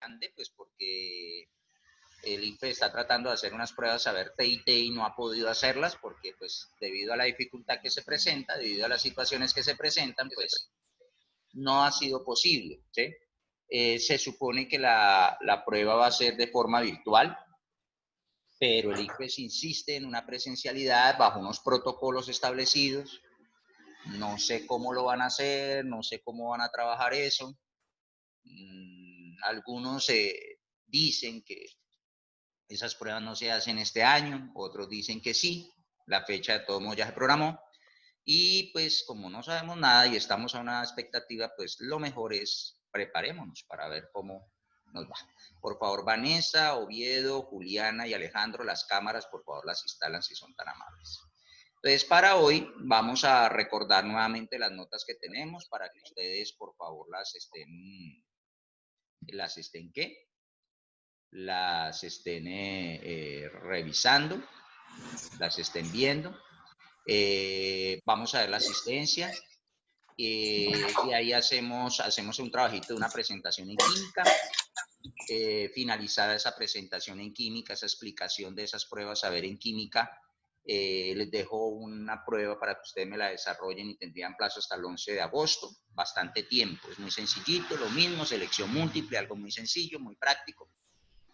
grande, pues porque el IFE está tratando de hacer unas pruebas a ver TIT y no ha podido hacerlas porque pues debido a la dificultad que se presenta, debido a las situaciones que se presentan, pues no ha sido posible, ¿sí? Se supone que la prueba va a ser de forma virtual, pero el ICFES insiste en una presencialidad bajo unos protocolos establecidos. No sé cómo lo van a hacer, no sé cómo van a trabajar eso. Algunos dicen que esas pruebas no se hacen este año, otros dicen que sí, la fecha de todos modos ya se programó. Y pues como no sabemos nada y estamos a una expectativa, pues lo mejor es preparémonos para ver cómo nos va. Por favor, Vanessa, Oviedo, Juliana y Alejandro, las cámaras, por favor, las instalan si son tan amables. Entonces, para hoy vamos a recordar nuevamente las notas que tenemos para que ustedes, por favor, las estén ¿qué? Las estén revisando, las estén viendo. Vamos a ver la asistencia. Y ahí hacemos un trabajito de una presentación en química. Finalizada esa presentación en química, esa explicación de esas pruebas a ver en química, les dejo una prueba para que ustedes me la desarrollen y tendrían plazo hasta el 11 de agosto, bastante tiempo, es muy sencillito, lo mismo, selección múltiple, algo muy sencillo, muy práctico,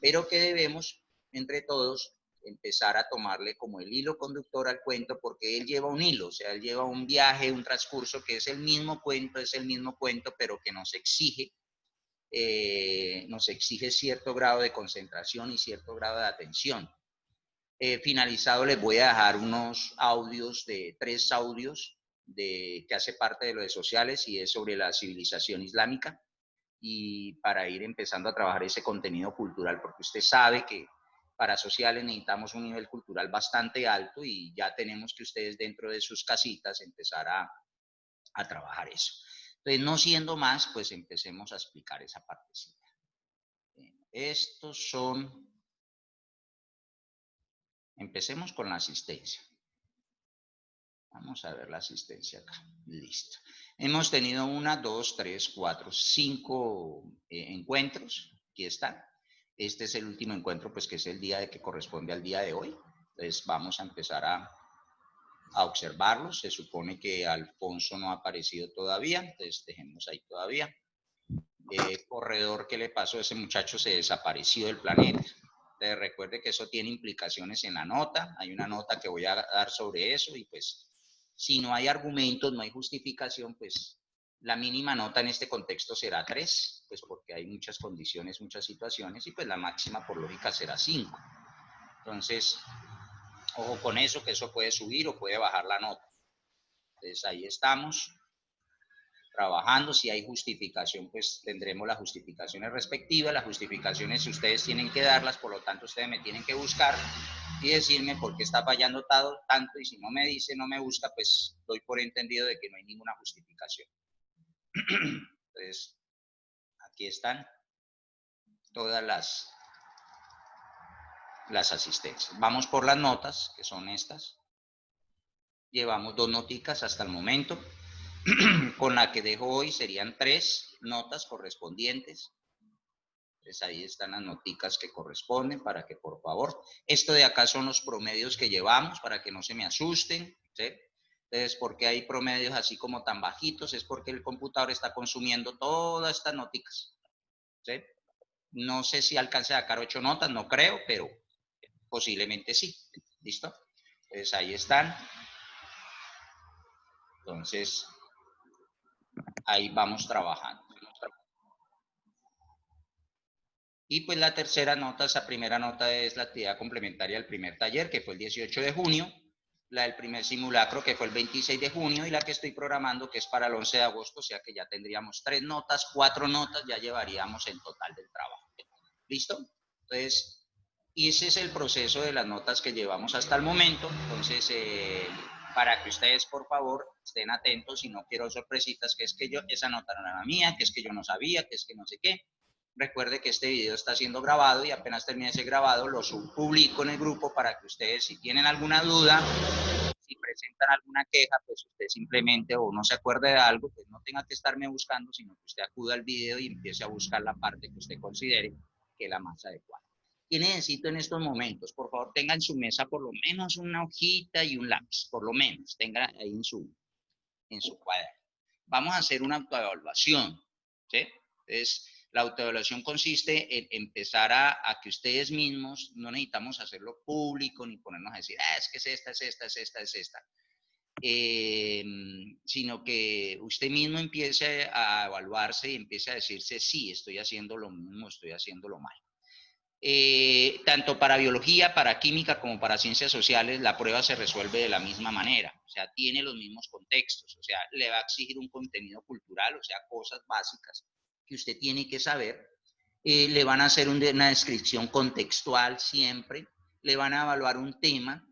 pero que debemos, entre todos, empezar a tomarle como el hilo conductor al cuento, porque él lleva un hilo, o sea, él lleva un viaje, un transcurso que es el mismo cuento, pero que nos exige cierto grado de concentración y cierto grado de atención. Finalizado les voy a dejar unos audios, 3 audios que hace parte de lo de sociales y es sobre la civilización islámica, y para ir empezando a trabajar ese contenido cultural, porque usted sabe que para sociales necesitamos un nivel cultural bastante alto y ya tenemos que ustedes dentro de sus casitas empezar a trabajar eso. Entonces, no siendo más, pues empecemos a explicar esa partecita. Estos son... Empecemos con la asistencia. Vamos a ver la asistencia acá. Listo. Hemos tenido 1, 2, 3, 4, 5 encuentros. Aquí están. Este es el último encuentro, pues que es el día que corresponde al día de hoy. Entonces vamos a empezar a observarlos. Se supone que Alfonso no ha aparecido todavía. Entonces dejemos ahí todavía. Corredor, ¿qué le pasó? Ese muchacho se desapareció del planeta. Entonces, recuerde que eso tiene implicaciones en la nota. Hay una nota que voy a dar sobre eso y pues si no hay argumentos, no hay justificación, pues la mínima nota en este contexto será 3, pues porque hay muchas condiciones, muchas situaciones y pues la máxima por lógica será 5. Entonces, ojo con eso, que eso puede subir o puede bajar la nota. Entonces, ahí estamos trabajando. Si hay justificación, pues tendremos las justificaciones respectivas. Las justificaciones ustedes tienen que darlas, por lo tanto ustedes me tienen que buscar y decirme por qué está fallando tanto, y si no me dice, no me busca, pues doy por entendido de que no hay ninguna justificación. Entonces, aquí están todas las asistencias. Vamos por las notas, que son estas. Llevamos 2 noticas hasta el momento. Con la que dejo hoy serían 3 notas correspondientes. Entonces ahí están las noticas que corresponden para que por favor, esto de acá son los promedios que llevamos para que no se me asusten, ¿sí? Entonces, ¿por qué hay promedios así como tan bajitos? Es porque el computador está consumiendo todas estas noticas, ¿sí? No sé si alcance a sacar 8 notas, no creo, pero posiblemente sí, ¿listo? Entonces ahí están. Entonces, ahí vamos trabajando. Y pues la tercera nota, esa primera nota es la actividad complementaria del primer taller, que fue el 18 de junio, la del primer simulacro, que fue el 26 de junio, y la que estoy programando, que es para el 11 de agosto, o sea que ya tendríamos 3 notas, 4 notas, ya llevaríamos en total del trabajo. ¿Listo? Entonces, ese es el proceso de las notas que llevamos hasta el momento. Entonces, para que ustedes, por favor, estén atentos y no quiero sorpresitas, que es que esa nota no era mía, que es que yo no sabía, que es que no sé qué. Recuerde que este video está siendo grabado y apenas termine ese grabado lo publico en el grupo para que ustedes, si tienen alguna duda, Si presentan alguna queja, pues usted simplemente o no se acuerde de algo, pues no tenga que estarme buscando, sino que usted acuda al video y empiece a buscar la parte que usted considere que es la más adecuada. ¿Qué necesito en estos momentos? Por favor, tenga en su mesa por lo menos una hojita y un lápiz, por lo menos, tenga ahí en su cuaderno. Vamos a hacer una autoevaluación, ¿sí? Entonces, la autoevaluación consiste en empezar a que ustedes mismos, no necesitamos hacerlo público ni ponernos a decir, es que es esta, es esta, es esta, es esta. Sino que usted mismo empiece a evaluarse y empiece a decirse, sí, estoy haciendo lo mismo, estoy haciendo lo mal. Tanto para biología, para química, como para ciencias sociales, la prueba se resuelve de la misma manera, o sea, tiene los mismos contextos, o sea, le va a exigir un contenido cultural, o sea, cosas básicas que usted tiene que saber, le van a hacer una descripción contextual siempre, le van a evaluar un tema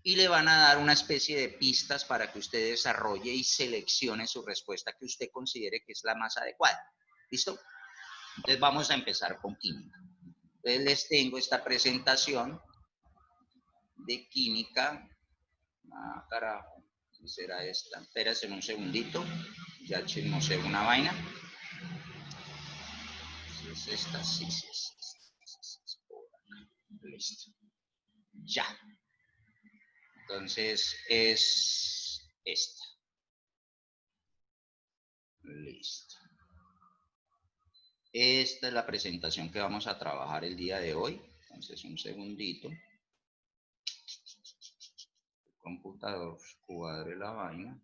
y le van a dar una especie de pistas para que usted desarrolle y seleccione su respuesta que usted considere que es la más adecuada. ¿Listo? Entonces vamos a empezar con química. Entonces les tengo esta presentación de química. Ah, carajo, ¿qué será esta? Espérense un segundito, ya chismoseo una vaina. Si es esta, sí, sí, sí. Listo. Ya. Entonces es esta. Listo. Esta es la presentación que vamos a trabajar el día de hoy. Entonces un segundito. El computador cuadre la vaina.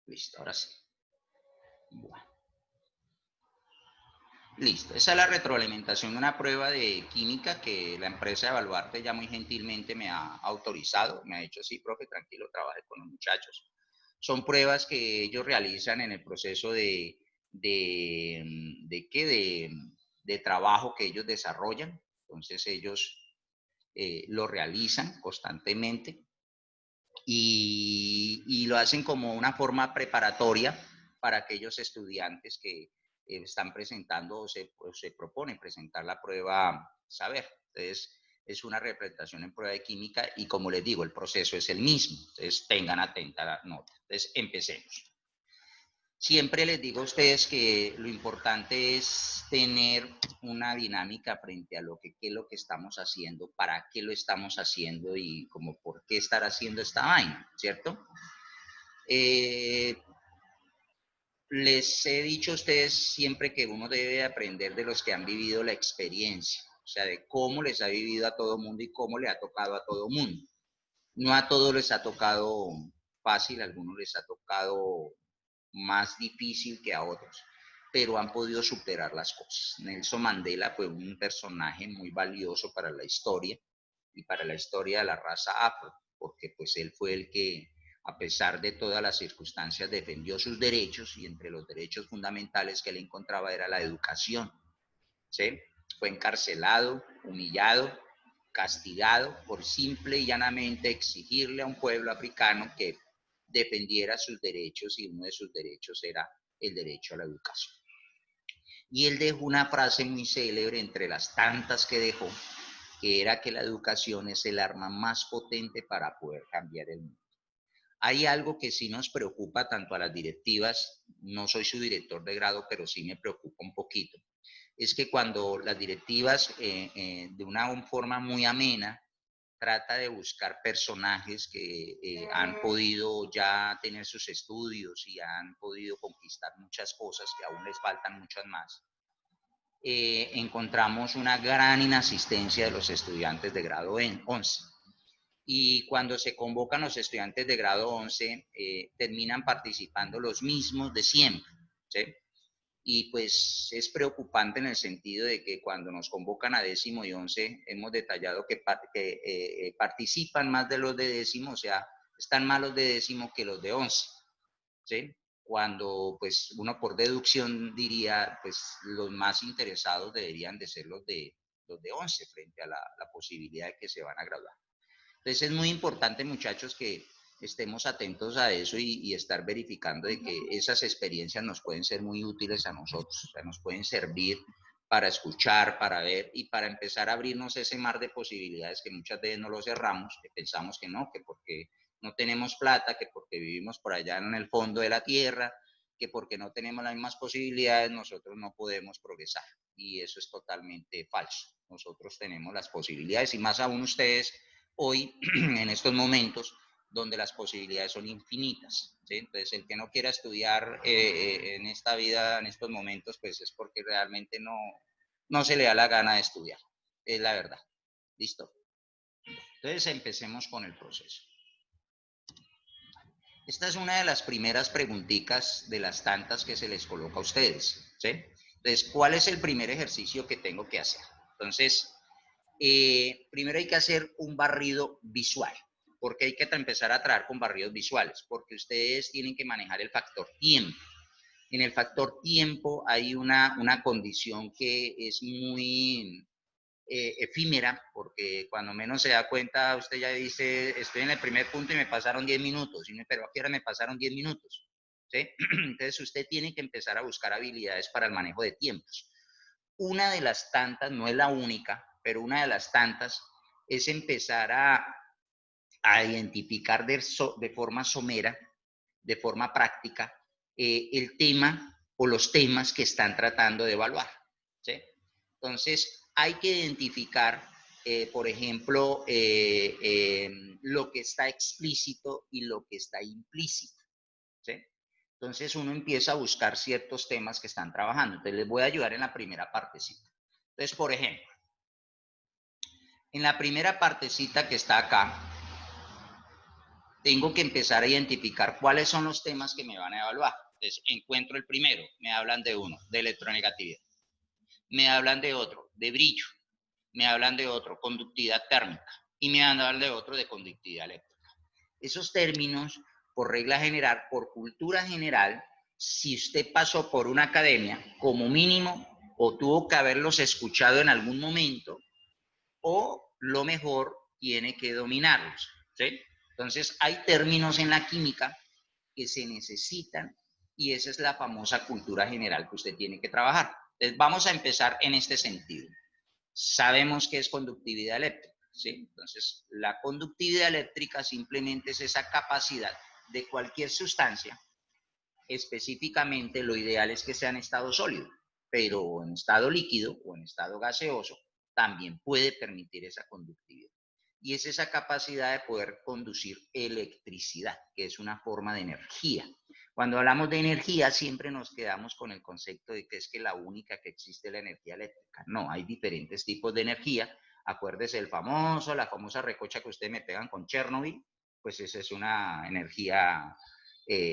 Listo, ahora sí. Bueno. Listo, esa es la retroalimentación de una prueba de química que la empresa de Evaluarte ya muy gentilmente me ha autorizado, me ha dicho, sí, profe, tranquilo, trabaje con los muchachos. Son pruebas que ellos realizan en el proceso de trabajo que ellos desarrollan, entonces ellos lo realizan constantemente y lo hacen como una forma preparatoria para aquellos estudiantes que están presentando o se proponen presentar la prueba saber. Entonces, es una representación en prueba de química y como les digo, el proceso es el mismo. Entonces, tengan atenta la nota. Entonces, empecemos. Siempre les digo a ustedes que lo importante es tener una dinámica frente a lo que qué es lo que estamos haciendo, para qué lo estamos haciendo y como por qué estar haciendo esta vaina, ¿cierto? Les he dicho a ustedes siempre que uno debe aprender de los que han vivido la experiencia, o sea, de cómo les ha vivido a todo mundo y cómo le ha tocado a todo mundo. No a todos les ha tocado fácil, a algunos les ha tocado más difícil que a otros, pero han podido superar las cosas. Nelson Mandela fue un personaje muy valioso para la historia y para la historia de la raza afro, porque pues él fue el que, a pesar de todas las circunstancias, defendió sus derechos y entre los derechos fundamentales que él encontraba era la educación. ¿Sí? Fue encarcelado, humillado, castigado por simple y llanamente exigirle a un pueblo africano que defendiera sus derechos y uno de sus derechos era el derecho a la educación. Y él dejó una frase muy célebre entre las tantas que dejó, que era que la educación es el arma más potente para poder cambiar el mundo. Hay algo que sí nos preocupa tanto a las directivas, no soy su director de grado, pero sí me preocupa un poquito, es que cuando las directivas de una forma muy amena trata de buscar personajes que han podido ya tener sus estudios y han podido conquistar muchas cosas, que aún les faltan muchas más, encontramos una gran inasistencia de los estudiantes de grado 11. Y cuando se convocan los estudiantes de grado 11, terminan participando los mismos de siempre, ¿sí? Y pues es preocupante en el sentido de que cuando nos convocan a décimo y 11, hemos detallado que participan más de los de décimo, o sea, están más los de décimo que los de 11, ¿sí? Cuando pues uno por deducción diría, pues los más interesados deberían de ser los de 11 frente a la posibilidad de que se van a graduar. Entonces es muy importante, muchachos, que estemos atentos a eso y estar verificando de que esas experiencias nos pueden ser muy útiles a nosotros, o sea, nos pueden servir para escuchar, para ver y para empezar a abrirnos ese mar de posibilidades que muchas veces no lo cerramos, que pensamos que no, que porque no tenemos plata, que porque vivimos por allá en el fondo de la tierra, que porque no tenemos las mismas posibilidades nosotros no podemos progresar. Y eso es totalmente falso. Nosotros tenemos las posibilidades y más aún ustedes hoy, en estos momentos, donde las posibilidades son infinitas, ¿sí? Entonces, el que no quiera estudiar en esta vida, en estos momentos, pues es porque realmente no se le da la gana de estudiar, es la verdad. ¿Listo? Entonces, empecemos con el proceso. Esta es una de las primeras preguntitas de las tantas que se les coloca a ustedes, ¿sí? Entonces, ¿cuál es el primer ejercicio que tengo que hacer? Entonces, primero hay que hacer un barrido visual. ¿Por qué hay que empezar a trabajar con barridos visuales? Porque ustedes tienen que manejar el factor tiempo. En el factor tiempo hay una condición que es muy efímera, porque cuando menos se da cuenta, usted ya dice, estoy en el primer punto y me pasaron 10 minutos, pero ¿a qué hora me pasaron 10 minutos? ¿Sí? Entonces usted tiene que empezar a buscar habilidades para el manejo de tiempos. Una de las tantas, no es la única, pero una de las tantas es empezar a identificar de forma somera, de forma práctica, el tema o los temas que están tratando de evaluar, ¿sí? Entonces, hay que identificar, por ejemplo, lo que está explícito y lo que está implícito, ¿sí? Entonces, uno empieza a buscar ciertos temas que están trabajando. Entonces, les voy a ayudar en la primera partecita. Entonces, por ejemplo, en la primera partecita que está acá, tengo que empezar a identificar cuáles son los temas que me van a evaluar. Entonces, encuentro el primero, me hablan de uno, de electronegatividad. Me hablan de otro, de brillo. Me hablan de otro, conductividad térmica. Y me van a hablar de otro, de conductividad eléctrica. Esos términos, por regla general, por cultura general, si usted pasó por una academia, como mínimo, o tuvo que haberlos escuchado en algún momento, o lo mejor, tiene que dominarlos, ¿sí? Entonces, hay términos en la química que se necesitan y esa es la famosa cultura general que usted tiene que trabajar. Entonces, vamos a empezar en este sentido. Sabemos que es conductividad eléctrica, ¿sí? Entonces, la conductividad eléctrica simplemente es esa capacidad de cualquier sustancia, específicamente lo ideal es que sea en estado sólido, pero en estado líquido o en estado gaseoso también puede permitir esa conductividad. Y es esa capacidad de poder conducir electricidad, que es una forma de energía. Cuando hablamos de energía, siempre nos quedamos con el concepto de que es que la única que existe es la energía eléctrica. No, hay diferentes tipos de energía. Acuérdese la famosa recocha que ustedes me pegan con Chernobyl, pues esa es una energía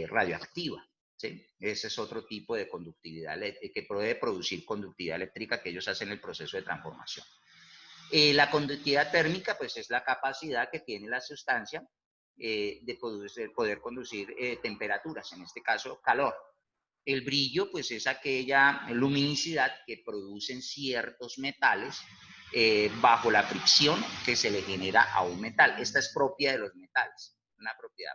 radioactiva, ¿sí? Ese es otro tipo de conductividad que puede producir conductividad eléctrica que ellos hacen el proceso de transformación. La conductividad térmica, pues es la capacidad que tiene la sustancia de poder conducir temperaturas, en este caso calor. El brillo, pues es aquella luminosidad que producen ciertos metales bajo la fricción que se le genera a un metal. Esta es propia de los metales, una propiedad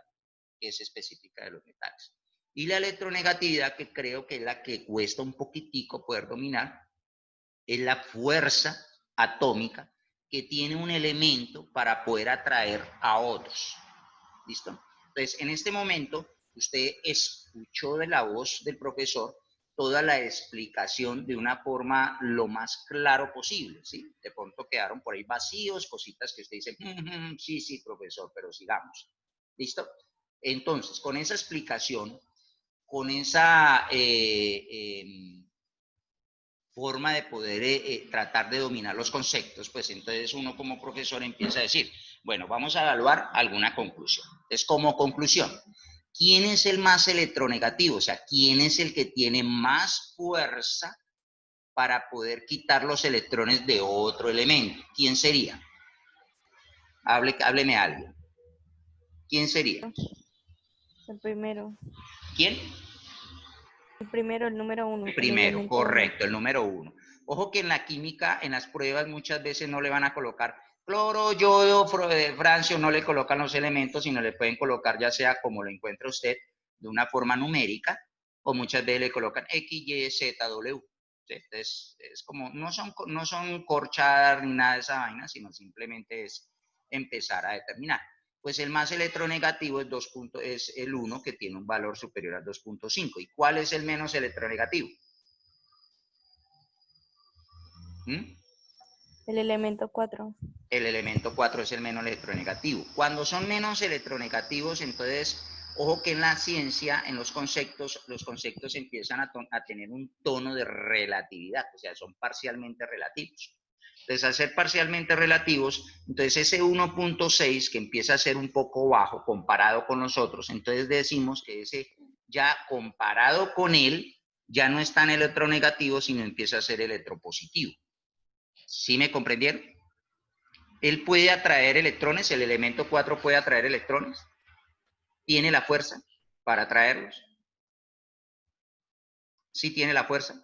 que es específica de los metales. Y la electronegatividad, que creo que es la que cuesta un poquitico poder dominar, es la fuerza atómica que tiene un elemento para poder atraer a otros. ¿Listo? Entonces, en este momento, usted escuchó de la voz del profesor toda la explicación de una forma lo más claro posible, ¿sí? De pronto quedaron por ahí vacíos, cositas que usted dice, sí, sí, profesor, pero sigamos. ¿Listo? Entonces, con esa explicación, con esa forma de poder tratar de dominar los conceptos, pues entonces uno como profesor empieza a decir, bueno, vamos a evaluar alguna conclusión. Entonces, como conclusión, ¿quién es el más electronegativo? O sea, ¿quién es el que tiene más fuerza para poder quitar los electrones de otro elemento? ¿Quién sería? Hábleme a alguien. ¿Quién sería? El primero. ¿Quién? El primero, el número uno, El el primero, elemento uno. correcto, el número uno. Ojo que en la química, en las pruebas, muchas veces no le van a colocar cloro, yodo, francio, no le colocan los elementos, sino le pueden colocar ya sea como lo encuentra usted, de una forma numérica, o muchas veces le colocan X, Y, Z, W. ¿sí? Entonces, es como, no son corchadas ni nada de esa vaina, sino simplemente es empezar a determinar. Pues el más electronegativo es el 1, que tiene un valor superior a 2.5. ¿Y cuál es el menos electronegativo? ¿Mm? El elemento 4. El elemento 4 es el menos electronegativo. Cuando son menos electronegativos, entonces, ojo que en la ciencia, en los conceptos empiezan a tener un tono de relatividad, o sea, son parcialmente relativos. Entonces, al ser parcialmente relativos, entonces ese 1.6 que empieza a ser un poco bajo comparado con los otros, entonces decimos que ese ya comparado con él, ya no es tan electronegativo, sino empieza a ser electropositivo. ¿Sí me comprendieron? Él puede atraer electrones, el elemento 4 puede atraer electrones, tiene la fuerza para atraerlos. ¿Sí tiene la fuerza?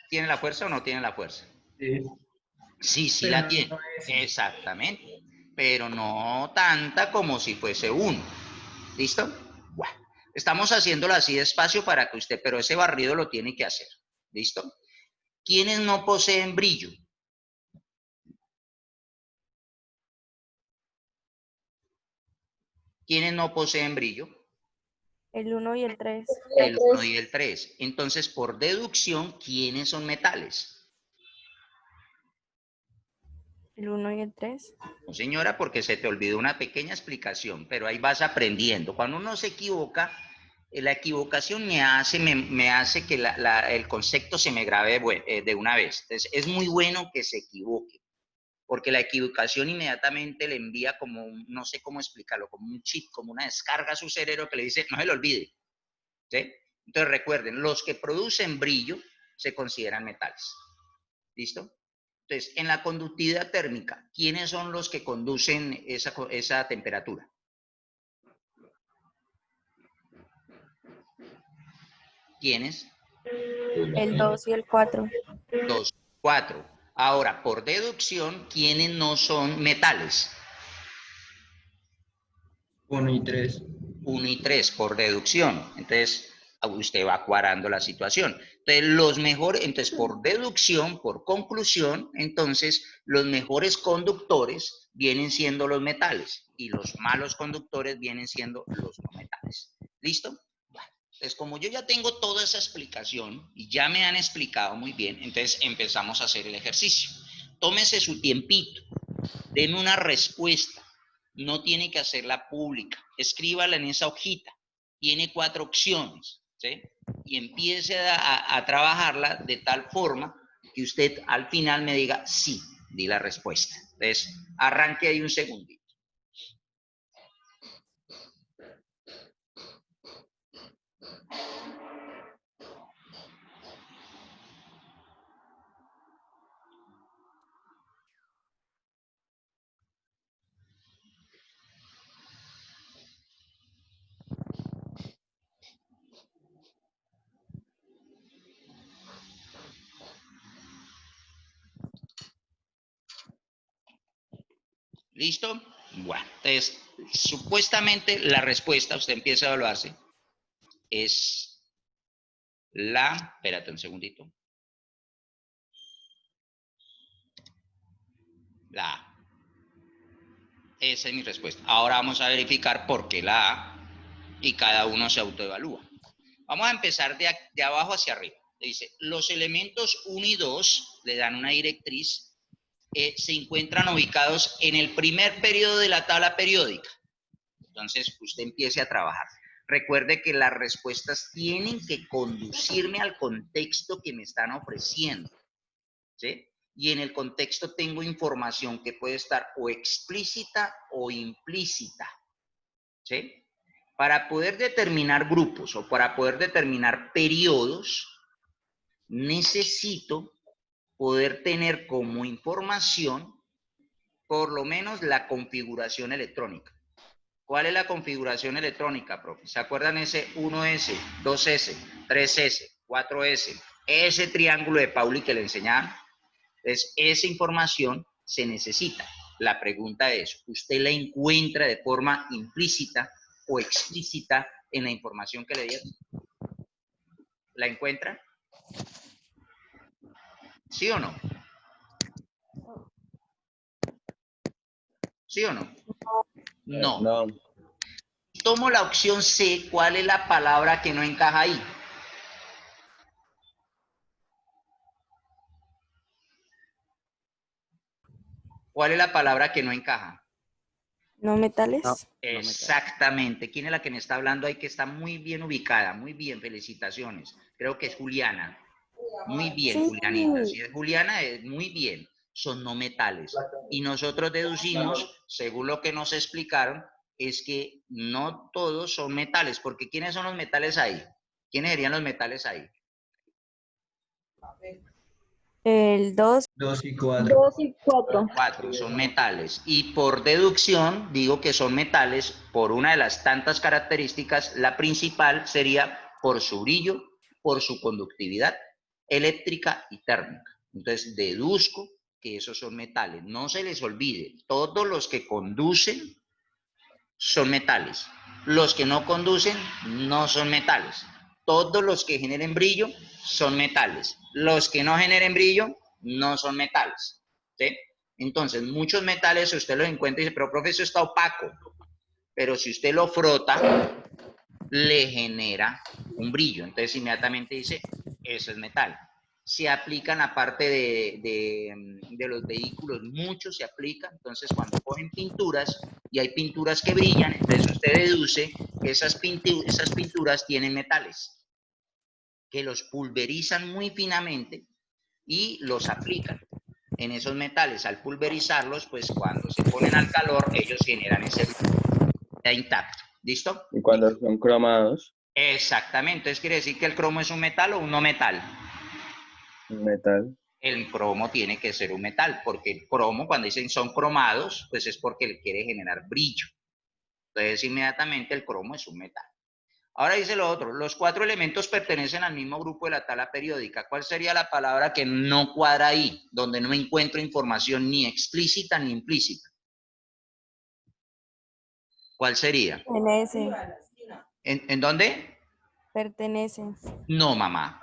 ¿Tiene la fuerza o no tiene la fuerza? Sí, Sí, sí pero la no, tiene. no es. Exactamente. Pero no tanta como si fuese uno. ¿Listo? Bueno, estamos haciéndolo así despacio para que usted, pero ese barrido lo tiene que hacer. ¿Listo? ¿Quiénes no poseen brillo? ¿Quiénes no poseen brillo? El 1 y el 3. El 1 y el 3. Entonces, por deducción, ¿quiénes son metales? El 1 y el 3. No, señora, porque se te olvidó una pequeña explicación, pero ahí vas aprendiendo. Cuando uno se equivoca, la equivocación me hace que el concepto se me grabe de una vez. Entonces, es muy bueno que se equivoque, porque la equivocación inmediatamente le envía como, no sé cómo explicarlo, como un chip, como una descarga a su cerebro que le dice, no se lo olvide. ¿Sí? Entonces, recuerden, los que producen brillo se consideran metales. ¿Listo? Entonces, en la conductividad térmica, ¿quiénes son los que conducen esa temperatura? ¿Quiénes? El 2 y el 4. 2, 4. Ahora, por deducción, ¿quiénes no son metales? 1 y 3. 1 y 3, por deducción. Entonces, usted va cuadrando la situación. Entonces, por deducción, por conclusión, entonces, los mejores conductores vienen siendo los metales y los malos conductores vienen siendo los no metales. ¿Listo? Bueno, entonces, como yo ya tengo toda esa explicación y ya me han explicado muy bien, entonces empezamos a hacer el ejercicio. Tómese su tiempito, denme una respuesta. No tiene que hacerla pública. Escríbala en esa hojita. Tiene 4 opciones, ¿sí? Y empiece a trabajarla de tal forma que usted al final me diga, sí, di la respuesta. Entonces, arranque ahí un segundito. ¿Listo? Bueno, entonces, supuestamente la respuesta, usted empieza a evaluarse, es espérate un segundito, la A. Esa es mi respuesta. Ahora vamos a verificar por qué la A y cada uno se autoevalúa. Vamos a empezar de abajo hacia arriba. Dice, los elementos 1 y 2 le dan una directriz, se encuentran ubicados en el primer periodo de la tabla periódica. Entonces, usted empiece a trabajar. Recuerde que las respuestas tienen que conducirme al contexto que me están ofreciendo, ¿sí? Y en el contexto tengo información que puede estar o explícita o implícita, ¿sí? Para poder determinar grupos o para poder determinar periodos, necesito poder tener como información por lo menos la configuración electrónica. ¿Cuál es la configuración electrónica, profe? ¿Se acuerdan ese 1S, 2S, 3S, 4S? Ese triángulo de Pauli que le enseñaban. Entonces, esa información se necesita. La pregunta es, ¿usted la encuentra de forma implícita o explícita en la información que le dieron? ¿La encuentra? ¿Sí o no? ¿Sí o no? No. No. Tomo la opción C, ¿cuál es la palabra que no encaja ahí? ¿Cuál es la palabra que no encaja? No metales. No. Exactamente. ¿Quién es la que me está hablando ahí que está muy bien ubicada? Muy bien, felicitaciones. Creo que es Juliana. Muy bien, Sí. Julianita. Si es Juliana, es muy bien. Son no metales. Y nosotros deducimos, según lo que nos explicaron, es que no todos son metales. Porque ¿quiénes son los metales ahí? ¿Quiénes serían los metales ahí? El 2. 2 y 4. 2 y 4. 4 son metales. Y por deducción, digo que son metales por una de las tantas características. La principal sería por su brillo, por su conductividad eléctrica y térmica. Entonces, deduzco que esos son metales. No se les olvide, todos los que conducen son metales. Los que no conducen no son metales. Todos los que generen brillo son metales. Los que no generen brillo no son metales. ¿Sí? Entonces, muchos metales usted los encuentra y dice, pero profe, eso está opaco. Pero si usted lo frota, le genera un brillo. Entonces, inmediatamente dice, eso es metal. Se aplica en la parte de los vehículos, mucho se aplica. Entonces, cuando ponen pinturas y hay pinturas que brillan, entonces usted deduce que esas pinturas tienen metales, que los pulverizan muy finamente y los aplican en esos metales. Al pulverizarlos, pues cuando se ponen al calor, ellos generan ese brillo intacto. ¿Listo? Y cuando son cromados, Exactamente. Entonces quiere decir que el cromo es un metal o un no metal. metal. El cromo tiene que ser un metal, porque el cromo, cuando dicen son cromados, pues es porque le quiere generar brillo. Entonces, inmediatamente el cromo es un metal. Ahora dice lo otro, los 4 elementos pertenecen al mismo grupo de la tabla periódica. ¿Cuál sería la palabra que no cuadra ahí, donde no encuentro información ni explícita ni implícita? ¿Cuál sería? Pertenece. ¿En dónde? Pertenece. No, mamá.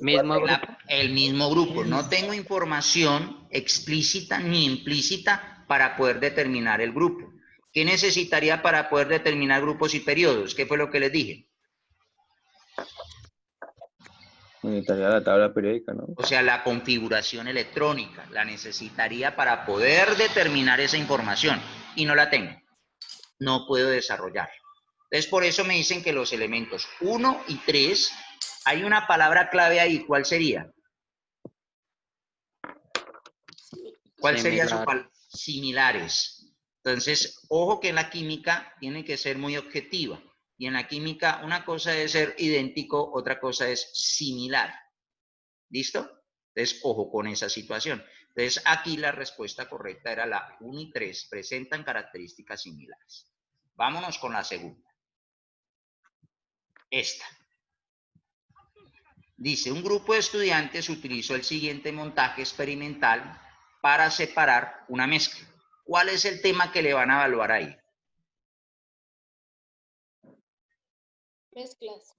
Mismo grupo. El mismo grupo. No tengo información explícita ni implícita para poder determinar el grupo. ¿Qué necesitaría para poder determinar grupos y periodos? ¿Qué fue lo que les dije? Necesitaría la tabla periódica, ¿no? O sea, la configuración electrónica. La necesitaría para poder determinar esa información. Y no la tengo. No puedo desarrollarla. Entonces, por eso me dicen que los elementos 1 y 3, hay una palabra clave ahí. ¿Cuál sería? ¿Cuál sería su palabra? Similares. Entonces, ojo que en la química tiene que ser muy objetiva. Y en la química una cosa es ser idéntico, otra cosa es similar. ¿Listo? Entonces, ojo con esa situación. Entonces, aquí la respuesta correcta era la 1 y 3, presentan características similares. Vámonos con la segunda. Esta. Dice, un grupo de estudiantes utilizó el siguiente montaje experimental para separar una mezcla. ¿Cuál es el tema que le van a evaluar ahí? Mezclas.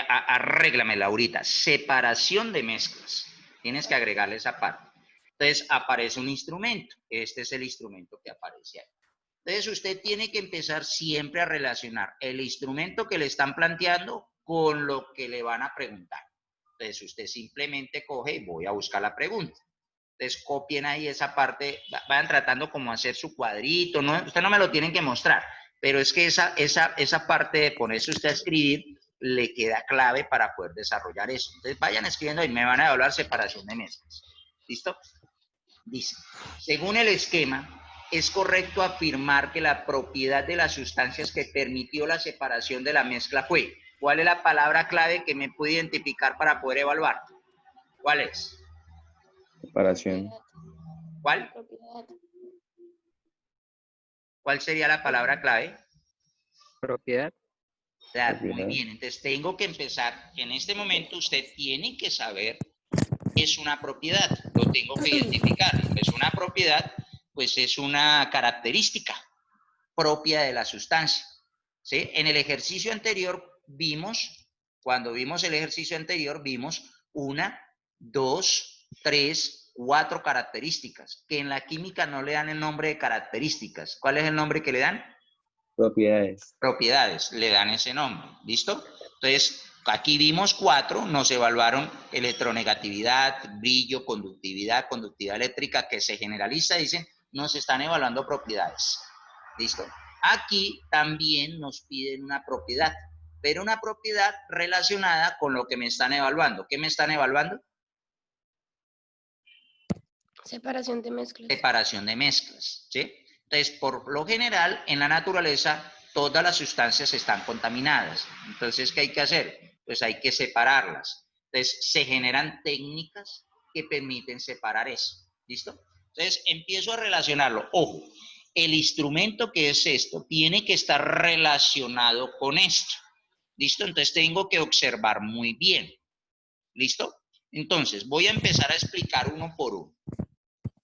Arréglame, Laurita. Separación de mezclas. Tienes que agregarle esa parte. Entonces, aparece un instrumento. Este es el instrumento que aparece ahí. Entonces, usted tiene que empezar siempre a relacionar el instrumento que le están planteando con lo que le van a preguntar. Entonces, usted simplemente coge y voy a buscar la pregunta. Entonces, copien ahí esa parte, vayan tratando como hacer su cuadrito, ¿no? Usted no me lo tienen que mostrar, pero es que esa parte de ponerse usted a escribir le queda clave para poder desarrollar eso. Entonces, vayan escribiendo y me van a evaluar separación de mezclas. ¿Listo? Dice, según el esquema, es correcto afirmar que la propiedad de las sustancias que permitió la separación de la mezcla fue. ¿Cuál es la palabra clave que me puede identificar para poder evaluar? ¿Cuál es? Separación. ¿Cuál? Propiedad. ¿Cuál sería la palabra clave? Propiedad. Muy bien, entonces tengo que empezar. En este momento usted tiene que saber qué es una propiedad. Lo tengo que identificar. Es una propiedad, pues es una característica propia de la sustancia. ¿sí? En el ejercicio anterior vimos, cuando vimos el ejercicio anterior, vimos 1, 2, 3, 4 características, que en la química no le dan el nombre de características. ¿Cuál es el nombre que le dan? Propiedades. Propiedades, le dan ese nombre, ¿listo? Entonces, aquí vimos 4, nos evaluaron electronegatividad, brillo, conductividad eléctrica, que se generaliza, dicen, nos están evaluando propiedades, ¿listo? Aquí también nos piden una propiedad, pero una propiedad relacionada con lo que me están evaluando. ¿Qué me están evaluando? Separación de mezclas. Separación de mezclas, ¿sí? Entonces, por lo general, en la naturaleza, todas las sustancias están contaminadas. Entonces, ¿qué hay que hacer? Pues hay que separarlas. Entonces, se generan técnicas que permiten separar eso. ¿Listo? Entonces, empiezo a relacionarlo. Ojo, el instrumento que es esto tiene que estar relacionado con esto. ¿Listo? Entonces, tengo que observar muy bien. ¿Listo? Entonces, voy a empezar a explicar uno por uno,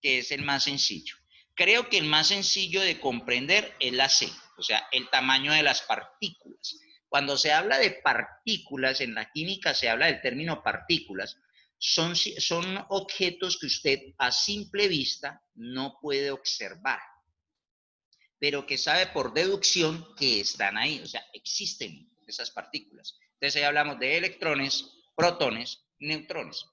que es el más sencillo. Creo que el más sencillo de comprender es la C, o sea, el tamaño de las partículas. Cuando se habla de partículas, en la química se habla del término partículas, son objetos que usted a simple vista no puede observar, pero que sabe por deducción que están ahí, o sea, existen esas partículas. Entonces ahí hablamos de electrones, protones, neutrones.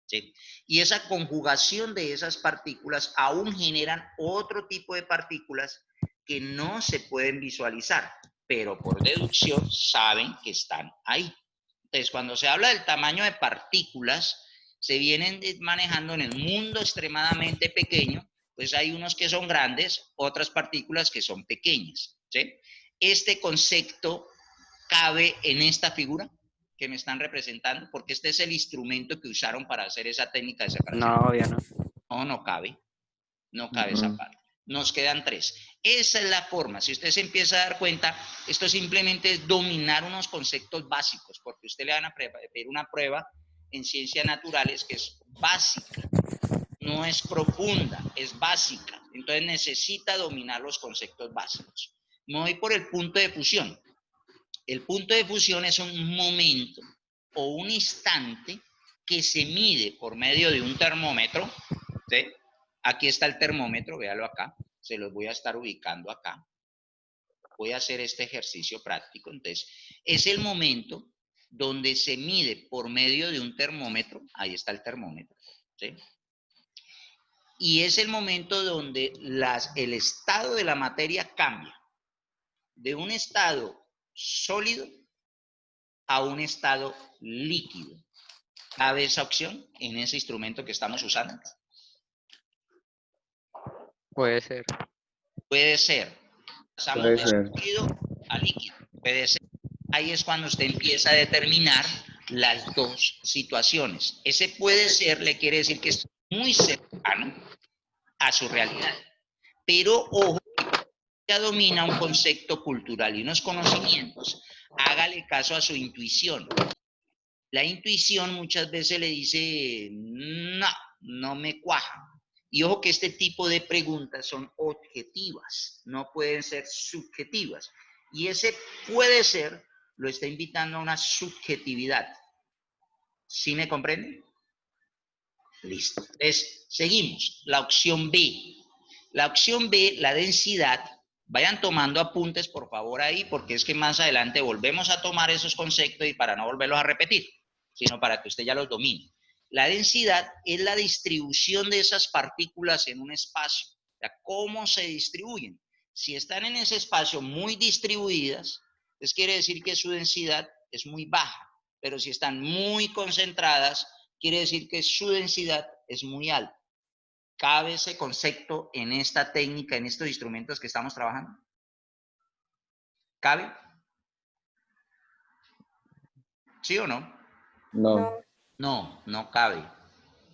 ¿Sí? Y esa conjugación de esas partículas aún generan otro tipo de partículas que no se pueden visualizar, pero por deducción saben que están ahí. Entonces, cuando se habla del tamaño de partículas, se vienen manejando en el mundo extremadamente pequeño, pues hay unos que son grandes, otras partículas que son pequeñas. ¿Sí? Este concepto cabe en esta figura que me están representando, porque este es el instrumento que usaron para hacer esa técnica de separación. No, obvio no. No, no cabe. No cabe esa parte. Nos quedan 3. Esa es la forma. Si usted se empieza a dar cuenta, esto simplemente es dominar unos conceptos básicos, porque usted le van a pedir una prueba en ciencias naturales que es básica. No es profunda, es básica. Entonces necesita dominar los conceptos básicos. Me voy por el punto de fusión. El punto de fusión es un momento o un instante que se mide por medio de un termómetro. ¿Sí? Aquí está el termómetro, véalo acá. Se los voy a estar ubicando acá. Voy a hacer este ejercicio práctico. Entonces, es el momento donde se mide por medio de un termómetro. Ahí está el termómetro. ¿Sí? Y es el momento donde el estado de la materia cambia. De un estado sólido a un estado líquido. ¿Cabe esa opción en ese instrumento que estamos usando? Puede ser. Puede ser. Pasamos de sólido a líquido. Puede ser. Ahí es cuando usted empieza a determinar las dos situaciones. Ese puede ser le quiere decir que es muy cercano a su realidad. Pero ojo, ya domina un concepto cultural y unos conocimientos. Hágale caso a su intuición. La intuición muchas veces le dice, no, no me cuaja. Y ojo que este tipo de preguntas son objetivas, no pueden ser subjetivas. Y ese puede ser, lo está invitando a una subjetividad. ¿Sí me comprende? Listo. Entonces, seguimos. La opción B. La opción B, la densidad. Vayan tomando apuntes, por favor, ahí, porque es que más adelante volvemos a tomar esos conceptos y para no volverlos a repetir, sino para que usted ya los domine. La densidad es la distribución de esas partículas en un espacio. O sea, ¿cómo se distribuyen? Si están en ese espacio muy distribuidas, pues quiere decir que su densidad es muy baja. Pero si están muy concentradas, quiere decir que su densidad es muy alta. ¿Cabe ese concepto en esta técnica, en estos instrumentos que estamos trabajando? ¿Cabe? ¿Sí o no? No. No, no cabe.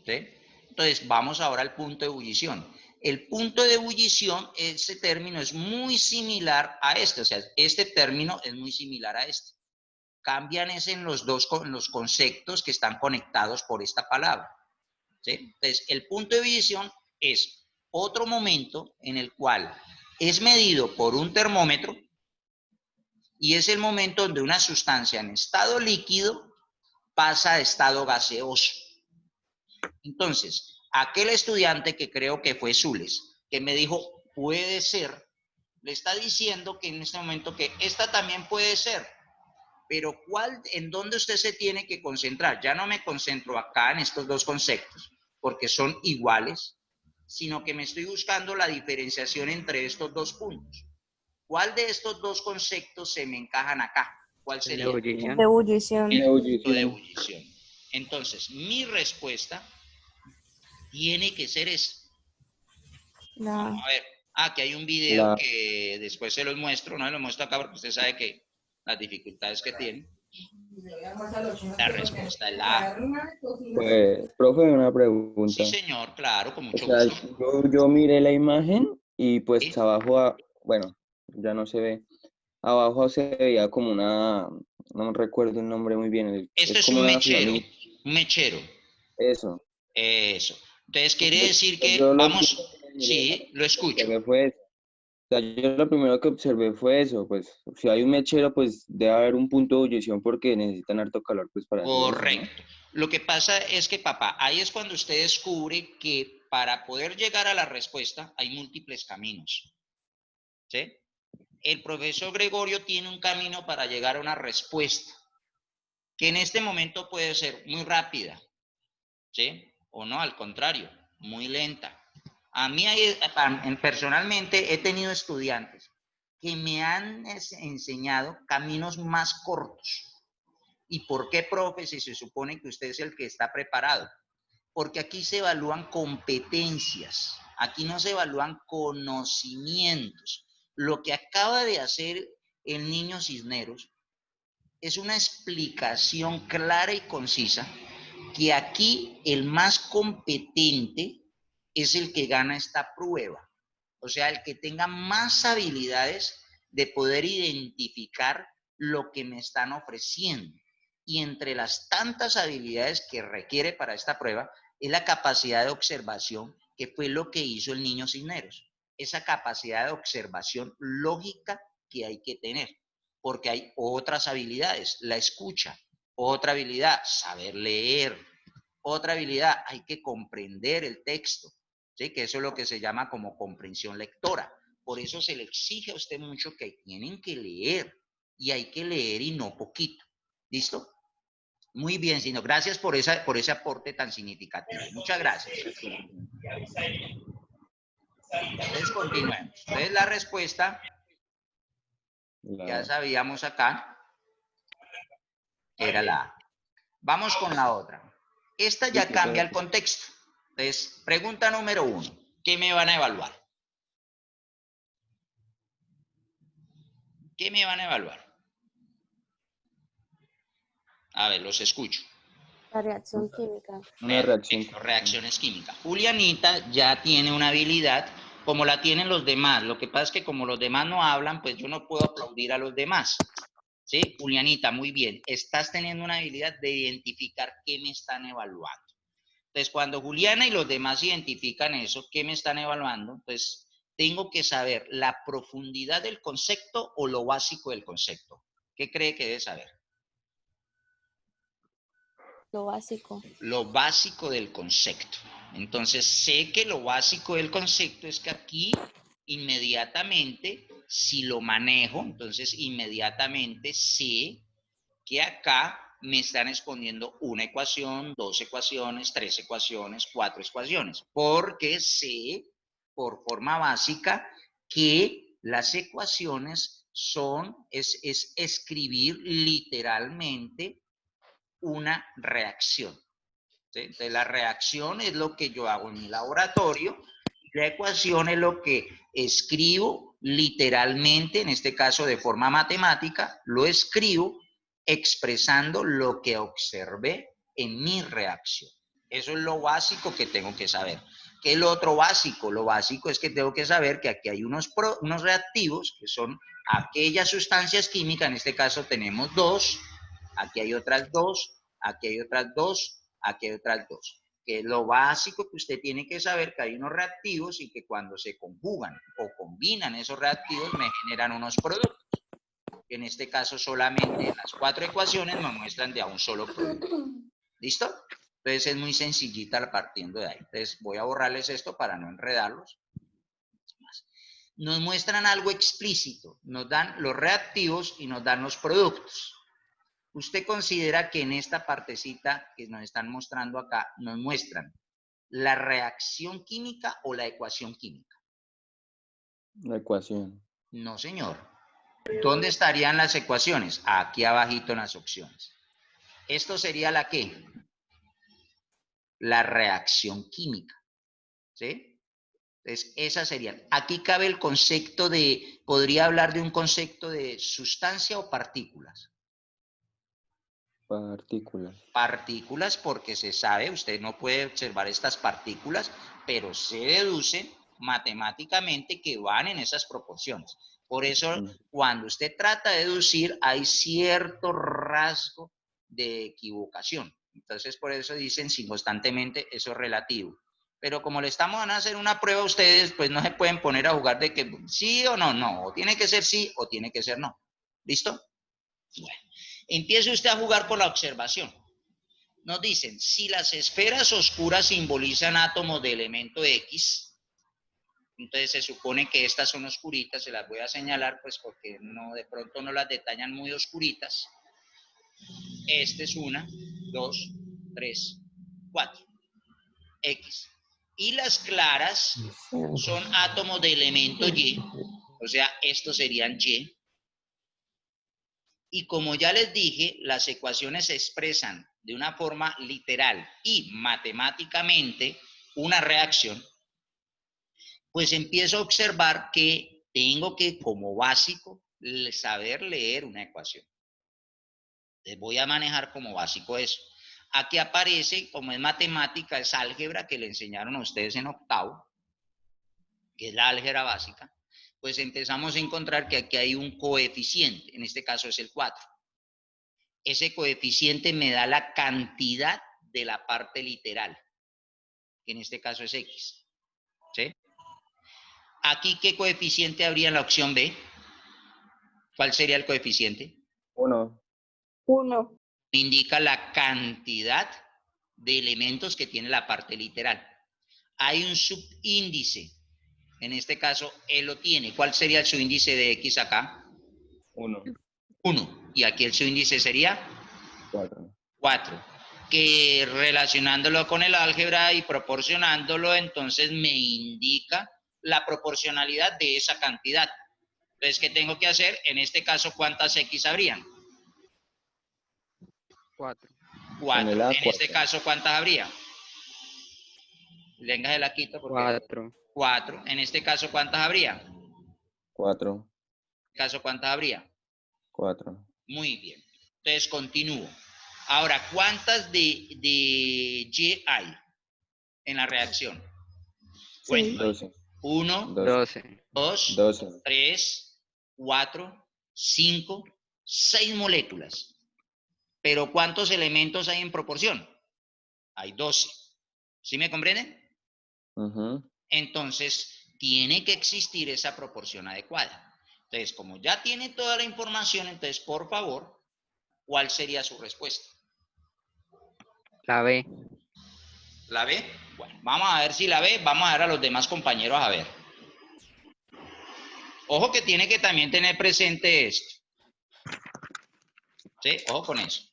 ¿Sí? Entonces, vamos ahora al punto de ebullición. El punto de ebullición, ese término es muy similar a este, o sea, este término es muy similar a este. Cambian es en los conceptos que están conectados por esta palabra. ¿Sí? Entonces, el punto de ebullición es otro momento en el cual es medido por un termómetro, Y es el momento donde una sustancia en estado líquido pasa a estado gaseoso. Entonces, aquel estudiante que creo que fue Zules, que me dijo, puede ser, le está diciendo que en este momento que esta también puede ser, pero ¿en dónde usted se tiene que concentrar? Ya no me concentro acá en estos dos conceptos, porque son iguales, sino que me estoy buscando la diferenciación entre estos dos puntos. ¿Cuál de estos dos conceptos se me encajan acá? ¿Cuál sería? De Ebullición. ebullición. El punto de Ebullición. ebullición. Entonces, mi respuesta tiene que ser esa. Vamos a ver. Aquí hay un video que después se los muestro, no se los muestro acá porque usted sabe que las dificultades que tiene. La respuesta es la A. Pues, profe, una pregunta. Sí, señor, claro, con O mucho sea, gusto. yo miré la imagen y pues Sí. abajo, bueno, ya no se ve. Abajo se veía como una, no recuerdo el nombre muy bien. Esto es como un una mechero. flamita. Un mechero. Eso. Eso. Entonces quiere decir Yo que lo vamos. primero que miré, Sí, lo escucho. observé fue eso. O sea, yo lo primero que observé fue eso, pues si hay un mechero, pues debe haber un punto de ebullición porque necesitan harto calor pues para hacer eso, ¿no? Correcto. Lo que pasa es que, papá, ahí es cuando usted descubre que para poder llegar a la respuesta hay múltiples caminos. ¿Sí? El profesor Gregorio tiene un camino para llegar a una respuesta, que en este momento puede ser muy rápida, ¿sí? O no, al contrario, muy lenta. A mí personalmente he tenido estudiantes que me han enseñado caminos más cortos. ¿Y por qué, profe, si se supone que usted es el que está preparado? Porque aquí se evalúan competencias, aquí no se evalúan conocimientos. Lo que acaba de hacer el niño Cisneros es una explicación clara y concisa que aquí el más competente es el que gana esta prueba. O sea, el que tenga más habilidades de poder identificar lo que me están ofreciendo. Y entre las tantas habilidades que requiere para esta prueba es la capacidad de observación, que fue lo que hizo el niño Cisneros. Esa capacidad de observación lógica que hay que tener, porque hay otras habilidades, la escucha, otra habilidad, saber leer, otra habilidad, hay que comprender el texto, ¿sí? Que eso es lo que se llama como comprensión lectora. Por eso se le exige a usted mucho que tienen que leer, y hay que leer y no poquito. ¿Listo? Muy bien, Sino. Gracias por ese aporte tan significativo. Muchas gracias. Entonces, continuemos. Entonces, la respuesta, ya sabíamos acá, era la A. Vamos con la otra. Esta ya cambia el contexto. Entonces, pregunta número 1. ¿Qué me van a evaluar? ¿Qué me van a evaluar? A ver, los escucho. La reacción química. Una reacción. Reacciones químicas. Julianita ya tiene una habilidad como la tienen los demás. Lo que pasa es que como los demás no hablan, pues yo no puedo aplaudir a los demás. ¿Sí? Julianita, muy bien. Estás teniendo una habilidad de identificar qué me están evaluando. Entonces, cuando Juliana y los demás identifican eso, ¿qué me están evaluando? Pues tengo que saber la profundidad del concepto o lo básico del concepto. ¿Qué cree que debe saber? Lo básico. Lo básico del concepto. Entonces, sé que lo básico del concepto es que aquí inmediatamente, si lo manejo, entonces inmediatamente sé que acá me están exponiendo una ecuación, 2 ecuaciones, 3 ecuaciones, 4 ecuaciones, porque sé por forma básica que las ecuaciones es escribir literalmente una reacción. ¿Sí? Entonces, la reacción es lo que yo hago en mi laboratorio, la ecuación es lo que escribo literalmente, en este caso de forma matemática, lo escribo expresando lo que observé en mi reacción. Eso es lo básico que tengo que saber. ¿Qué es lo otro básico? Lo básico es que tengo que saber que aquí hay unos reactivos, que son aquellas sustancias químicas, en este caso tenemos 2, aquí hay otras 2, aquí hay otras 2, aquí hay otras 2. Que es lo básico que usted tiene que saber, que hay unos reactivos y que cuando se conjugan o combinan esos reactivos me generan unos productos. En este caso solamente las 4 ecuaciones me muestran de a un solo producto. ¿Listo? Entonces es muy sencillita partiendo de ahí. Entonces voy a borrarles esto para no enredarlos. Nos muestran algo explícito. Nos dan los reactivos y nos dan los productos. ¿Usted considera que en esta partecita que nos están mostrando acá, nos muestran la reacción química o la ecuación química? La ecuación. No, señor. ¿Dónde estarían las ecuaciones? Aquí abajito en las opciones. ¿Esto sería la qué? La reacción química. ¿Sí? Entonces, esas serían. Aquí cabe el concepto de, podría hablar de un concepto de sustancia o partículas. Partículas. Partículas porque se sabe, usted no puede observar estas partículas, pero se deduce matemáticamente que van en esas proporciones. Por eso, cuando usted trata de deducir, hay cierto rasgo de equivocación. Entonces, por eso dicen, si constantemente, eso es relativo. Pero como le estamos a hacer una prueba a ustedes, pues no se pueden poner a jugar de que sí o no, no. O tiene que ser sí o tiene que ser no. ¿Listo? Bueno, empiece usted a jugar por la observación. Nos dicen, si las esferas oscuras simbolizan átomos de elemento X, entonces se supone que estas son oscuritas, se las voy a señalar pues porque no, de pronto no las detallan muy oscuritas. Esta es 1, 2, 3, 4. X. Y las claras son átomos de elemento Y, o sea, estos serían Y. Y como ya les dije, las ecuaciones se expresan de una forma literal y matemáticamente una reacción, pues empiezo a observar que tengo que, como básico, saber leer una ecuación. Les voy a manejar como básico eso. Aquí aparece, como es matemática, es álgebra que le enseñaron a ustedes en octavo, que es la álgebra básica, pues empezamos a encontrar que aquí hay un coeficiente, en este caso es el 4. Ese coeficiente me da la cantidad de la parte literal, que en este caso es X. ¿Sí? Aquí, ¿qué coeficiente habría en la opción B? ¿Cuál sería el coeficiente? 1. 1. Indica la cantidad de elementos que tiene la parte literal. Hay un subíndice. En este caso, él lo tiene. ¿Cuál sería el subíndice de X acá? 1. 1. Y aquí el subíndice sería 4. 4. Que relacionándolo con el álgebra y proporcionándolo, entonces me indica la proporcionalidad de esa cantidad. Entonces, ¿qué tengo que hacer? En este caso, ¿cuántas X habrían? 4. 4. En el A, En este 4. caso, ¿cuántas habría? Venga, se la quito porque... 4. 4. En este caso, ¿cuántas habría? 4. En este caso, ¿cuántas habría? 4. Muy bien. Entonces, continúo. Ahora, ¿cuántas de Y hay en la reacción? Cuento. 12. 1, 12. 2, 12. 3, 4, 5, 6 moléculas. Pero ¿cuántos elementos hay en proporción? Hay 12. ¿Sí me comprenden? Entonces, tiene que existir esa proporción adecuada. Entonces, como ya tiene toda la información, entonces, por favor, ¿cuál sería su respuesta? La B. ¿La B? Bueno, vamos a ver si la B. Vamos a ver a los demás compañeros a ver. Ojo que tiene que también tener presente esto. ¿Sí? Ojo con eso.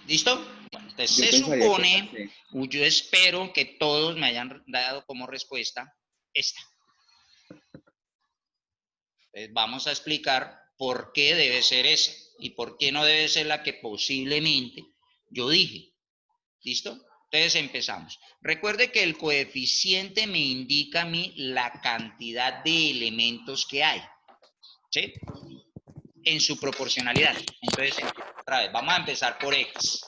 ¿Listo? Bueno, entonces se supone, yo espero que todos me hayan dado como respuesta esta. Entonces vamos a explicar por qué debe ser esa y por qué no debe ser la que posiblemente yo dije. ¿Listo? Entonces empezamos. Recuerde que el coeficiente me indica a mí la cantidad de elementos que hay. ¿Sí? En su proporcionalidad. Entonces, otra vez, vamos a empezar por X.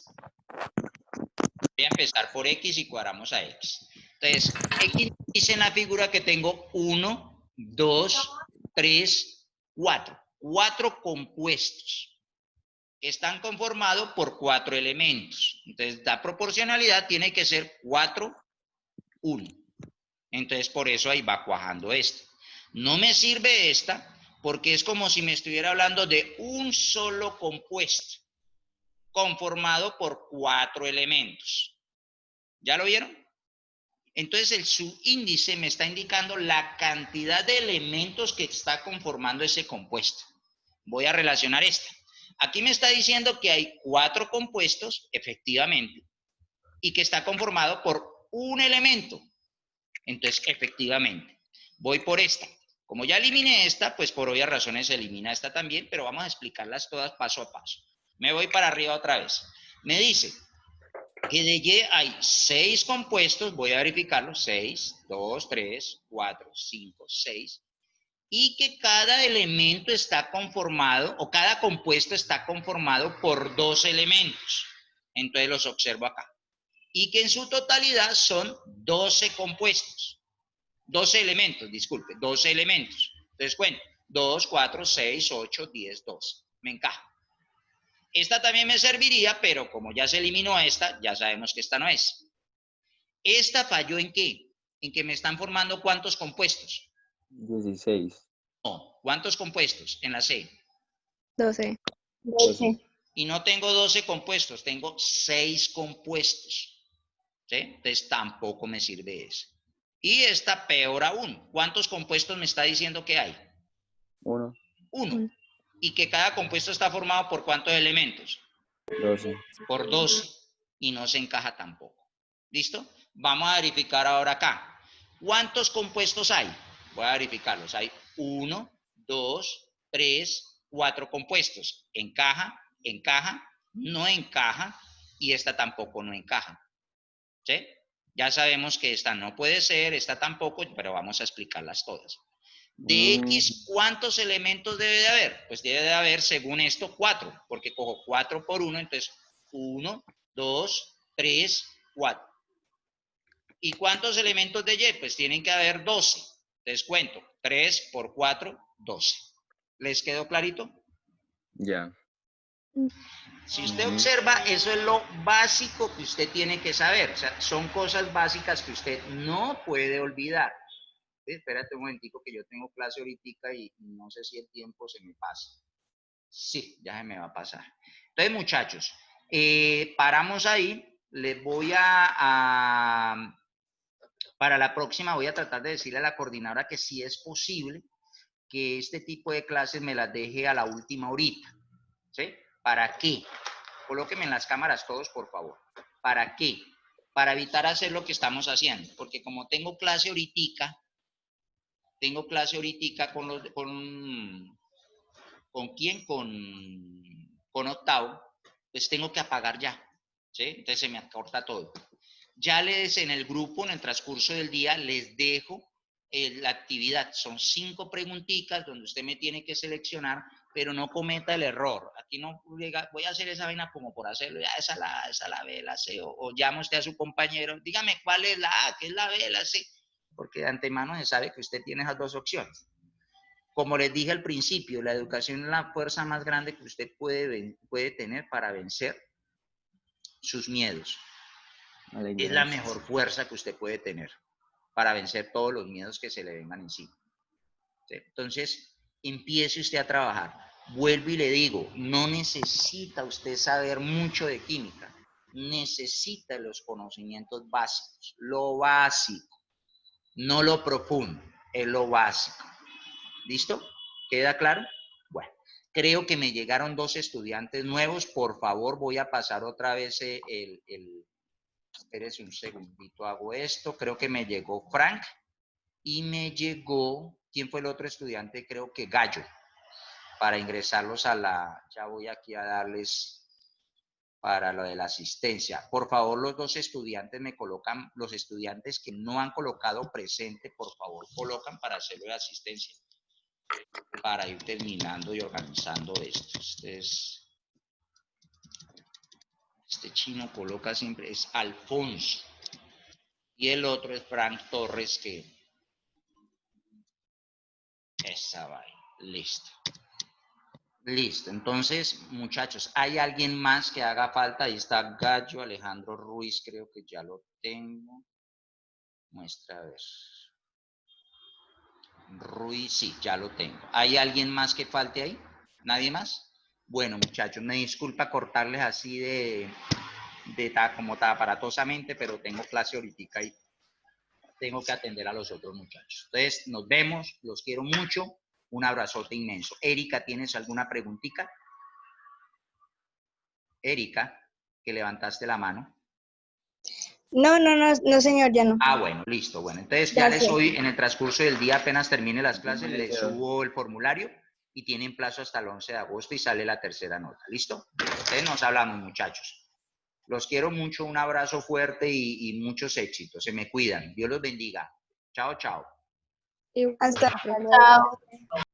Voy a empezar por X y cuadramos a X. Entonces, X dice en la figura que tengo 1, 2, 3, 4. 4 compuestos. que están conformados por 4 elementos. Entonces, la proporcionalidad tiene que ser 4, 1. Entonces, por eso ahí va cuajando esto. No me sirve esta porque es como si me estuviera hablando de un solo compuesto conformado por 4 elementos. ¿Ya lo vieron? Entonces, el subíndice me está indicando la cantidad de elementos que está conformando ese compuesto. Voy a relacionar esta. Aquí me está diciendo que hay 4 compuestos, efectivamente, y que está conformado por un elemento. Entonces, efectivamente, voy por esta. Como ya eliminé esta, pues por obvias razones se elimina esta también, pero vamos a explicarlas todas paso a paso. Me voy para arriba otra vez. Me dice que de Y hay 6 compuestos, voy a verificarlo, 6, 2, 3, 4, 5, 6, y que cada elemento está conformado, o cada compuesto está conformado por 2 elementos. Entonces los observo acá. Y que en su totalidad son 12 compuestos. 12 elementos, disculpe, 12 elementos. Entonces cuento, 2, 4, 6, 8, 10, 12. Me encaja. Esta también me serviría, pero como ya se eliminó esta, ya sabemos que esta no es. ¿Esta falló en qué? En que me están formando ¿cuántos compuestos? 16. No, ¿cuántos compuestos en la C? 12. 12. Y no tengo 12 compuestos, tengo 6 compuestos. ¿Sí? Entonces tampoco me sirve eso. Y esta peor aún. ¿Cuántos compuestos me está diciendo que hay? 1. 1. Y que cada compuesto está formado por ¿cuántos elementos? 12. Por 12. Y no se encaja tampoco. ¿Listo? Vamos a verificar ahora acá. ¿Cuántos compuestos hay? Voy a verificarlos. Hay 1, 2, 3, 4 compuestos. Encaja, encaja, no encaja y esta tampoco no encaja. ¿Sí? Ya sabemos que esta no puede ser, esta tampoco, pero vamos a explicarlas todas. De X, ¿cuántos elementos debe de haber? Pues debe de haber, según esto, 4, porque cojo 4 por 1, entonces 1, 2, 3, 4. ¿Y cuántos elementos de Y? Pues tienen que haber 12. Les cuento, 3 por 4, 12. ¿Les quedó clarito? Ya. Si usted observa, eso es lo básico que usted tiene que saber. O sea, son cosas básicas que usted no puede olvidar. Espérate un momentico que yo tengo clase ahorita y no sé si el tiempo se me pasa. Sí, ya se me va a pasar. Entonces, muchachos, paramos ahí. Les voy para la próxima voy a tratar de decirle a la coordinadora que si es posible que este tipo de clases me las deje a la última horita. ¿Sí? ¿Para qué? Colóquenme en las cámaras todos, por favor. ¿Para qué? Para evitar hacer lo que estamos haciendo. Porque como tengo clase ahorita ¿con quién? Con octavo, pues tengo que apagar ya, ¿sí? Entonces se me acorta todo. Ya en el grupo, en el transcurso del día, les dejo la actividad. Son 5 preguntitas donde usted me tiene que seleccionar, pero no cometa el error. Aquí no diga, voy a hacer esa vaina como por hacerlo, ya esa la B, la C, o llama usted a su compañero, dígame cuál es la A, qué es la B, la C, porque de antemano se sabe que usted tiene esas 2 opciones. Como les dije al principio, la educación es la fuerza más grande que usted puede tener para vencer sus miedos. Es la mejor fuerza que usted puede tener para vencer todos los miedos que se le vengan encima. ¿Sí? Entonces, empiece usted a trabajar. Vuelvo y le digo, no necesita usted saber mucho de química. Necesita los conocimientos básicos, lo básico, no lo profundo, es lo básico. ¿Listo? ¿Queda claro? Bueno, creo que me llegaron 2 estudiantes nuevos. Por favor, voy a pasar otra vez espérese un segundito, hago esto. Creo que me llegó Frank y me llegó, ¿quién fue el otro estudiante? Creo que Gallo, para ingresarlos ya voy aquí a darles para lo de la asistencia. Por favor, los 2 estudiantes me colocan, los estudiantes que no han colocado presente, por favor, colocan para hacerlo de asistencia, para ir terminando y organizando esto. Este chino coloca siempre, es Alfonso. Y el otro es Frank Torres, que esa vaina. Listo. Listo. Entonces, muchachos, ¿hay alguien más que haga falta? Ahí está Gallo, Alejandro Ruiz, creo que ya lo tengo. Muestra a ver. Ruiz, sí, ya lo tengo. ¿Hay alguien más que falte ahí? ¿Nadie más? Bueno, muchachos, me disculpa cortarles así como tan aparatosamente, pero tengo clase ahorita y tengo que atender a los otros muchachos. Entonces, nos vemos, los quiero mucho, un abrazote inmenso. Erika, ¿tienes alguna preguntita? Erika, que levantaste la mano. No, señor, ya no. Ah, bueno, listo. Bueno, entonces ya les Gracias. hoy, en el transcurso del día, apenas termine las clases, les subo el formulario y tienen plazo hasta el 11 de agosto y sale la tercera nota. ¿Listo? Entonces nos hablamos, muchachos. Los quiero mucho, un abrazo fuerte y muchos éxitos. Se me cuidan. Dios los bendiga. Chao, chao. Hasta Hasta luego.